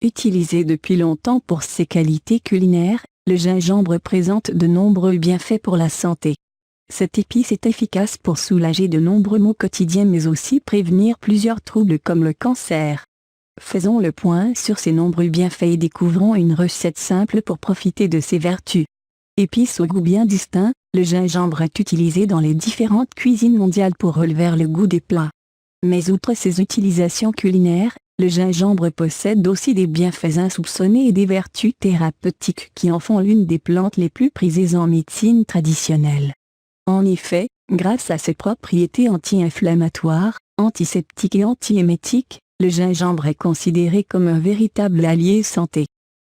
Utilisé depuis longtemps pour ses qualités culinaires, le gingembre présente de nombreux bienfaits pour la santé. Cette épice est efficace pour soulager de nombreux maux quotidiens mais aussi prévenir plusieurs troubles comme le cancer. Faisons le point sur ces nombreux bienfaits et découvrons une recette simple pour profiter de ses vertus. Épice au goût bien distinct, le gingembre est utilisé dans les différentes cuisines mondiales pour relever le goût des plats. Mais outre ses utilisations culinaires, le gingembre possède aussi des bienfaits insoupçonnés et des vertus thérapeutiques qui en font l'une des plantes les plus prisées en médecine traditionnelle. En effet, grâce à ses propriétés anti-inflammatoires, antiseptiques et antiémétiques, le gingembre est considéré comme un véritable allié santé.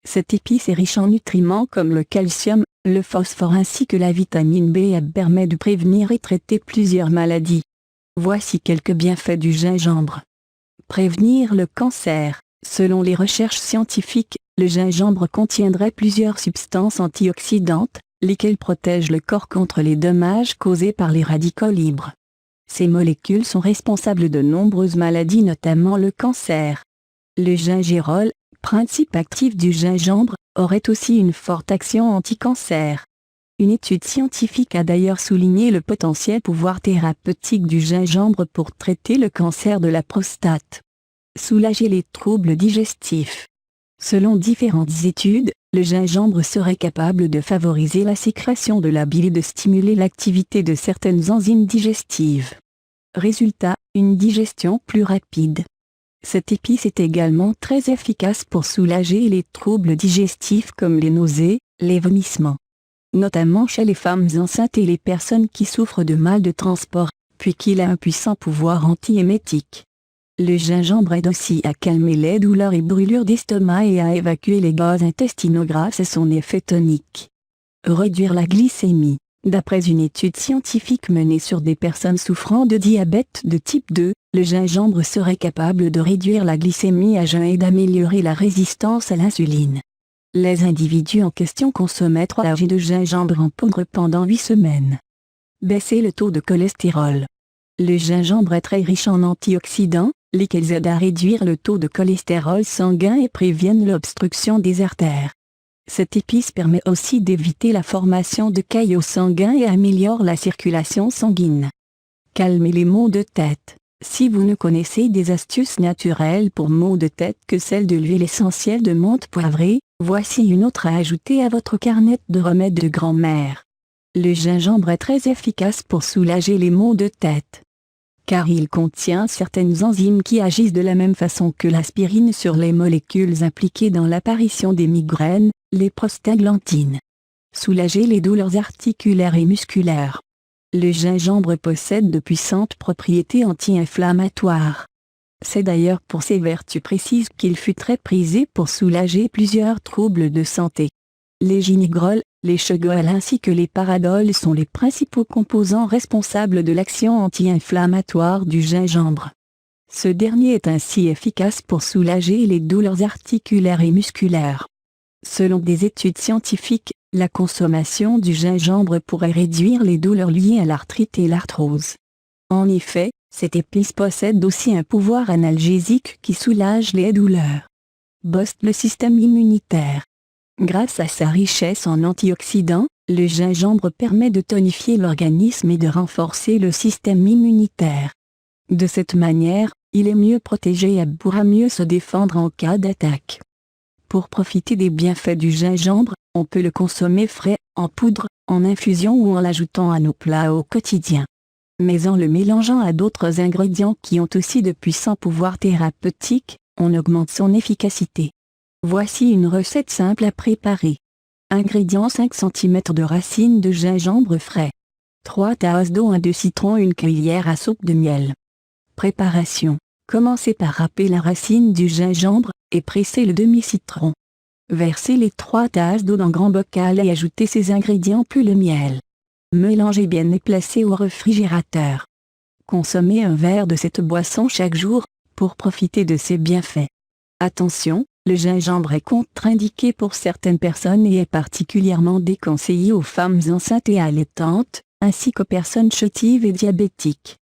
Cette épice est riche en nutriments comme le calcium, le phosphore ainsi que la vitamine B. Elle permet de prévenir et traiter plusieurs maladies. Voici quelques bienfaits du gingembre. Prévenir le cancer. Selon les recherches scientifiques, le gingembre contiendrait plusieurs substances antioxydantes, lesquelles protègent le corps contre les dommages causés par les radicaux libres. Ces molécules sont responsables de nombreuses maladies notamment le cancer. Le gingérol, principe actif du gingembre, aurait aussi une forte action anti-cancer. Une étude scientifique a d'ailleurs souligné le potentiel pouvoir thérapeutique du gingembre pour traiter le cancer de la prostate. Soulager les troubles digestifs. Selon différentes études, le gingembre serait capable de favoriser la sécrétion de la bile et de stimuler l'activité de certaines enzymes digestives. Résultat, une digestion plus rapide. Cette épice est également très efficace pour soulager les troubles digestifs comme les nausées, les vomissements. Notamment chez les femmes enceintes et les personnes qui souffrent de mal de transport, puisqu'il a un puissant pouvoir antiémétique. Le gingembre aide aussi à calmer les douleurs et brûlures d'estomac et à évacuer les gaz intestinaux grâce à son effet tonique. Réduire la glycémie. D'après une étude scientifique menée sur des personnes souffrant de diabète de type 2, le gingembre serait capable de réduire la glycémie à jeun et d'améliorer la résistance à l'insuline. Les individus en question consommaient 3 g de gingembre en poudre pendant 8 semaines. Baisser le taux de cholestérol. Le gingembre est très riche en antioxydants, lesquels aident à réduire le taux de cholestérol sanguin et préviennent l'obstruction des artères. Cette épice permet aussi d'éviter la formation de caillots sanguins et améliore la circulation sanguine. Calmer les maux de tête. Si vous ne connaissez des astuces naturelles pour maux de tête que celle de l'huile essentielle de menthe poivrée, voici une autre à ajouter à votre carnet de remèdes de grand-mère. Le gingembre est très efficace pour soulager les maux de tête. Car il contient certaines enzymes qui agissent de la même façon que l'aspirine sur les molécules impliquées dans l'apparition des migraines, les prostaglandines. Soulager les douleurs articulaires et musculaires. Le gingembre possède de puissantes propriétés anti-inflammatoires. C'est d'ailleurs pour ses vertus précises qu'il fut très prisé pour soulager plusieurs troubles de santé. Les gingols, les chogols ainsi que les paradols sont les principaux composants responsables de l'action anti-inflammatoire du gingembre. Ce dernier est ainsi efficace pour soulager les douleurs articulaires et musculaires. Selon des études scientifiques, la consommation du gingembre pourrait réduire les douleurs liées à l'arthrite et l'arthrose. En effet, cette épice possède aussi un pouvoir analgésique qui soulage les douleurs. Booste le système immunitaire. Grâce à sa richesse en antioxydants, le gingembre permet de tonifier l'organisme et de renforcer le système immunitaire. De cette manière, il est mieux protégé et pourra mieux se défendre en cas d'attaque. Pour profiter des bienfaits du gingembre, on peut le consommer frais, en poudre, en infusion ou en l'ajoutant à nos plats au quotidien. Mais en le mélangeant à d'autres ingrédients qui ont aussi de puissants pouvoirs thérapeutiques, on augmente son efficacité. Voici une recette simple à préparer. Ingrédients: 5 cm de racines de gingembre frais, 3 tasses d'eau, 1 de citron, 1 cuillère à soupe de miel. Préparation. Commencez par râper la racine du gingembre, et presser le demi-citron. Versez les 3 tasses d'eau dans grand bocal et ajoutez ces ingrédients puis le miel. Mélangez bien et placez au réfrigérateur. Consommez un verre de cette boisson chaque jour, pour profiter de ses bienfaits. Attention, le gingembre est contre-indiqué pour certaines personnes et est particulièrement déconseillé aux femmes enceintes et allaitantes, ainsi qu'aux personnes chétives et diabétiques.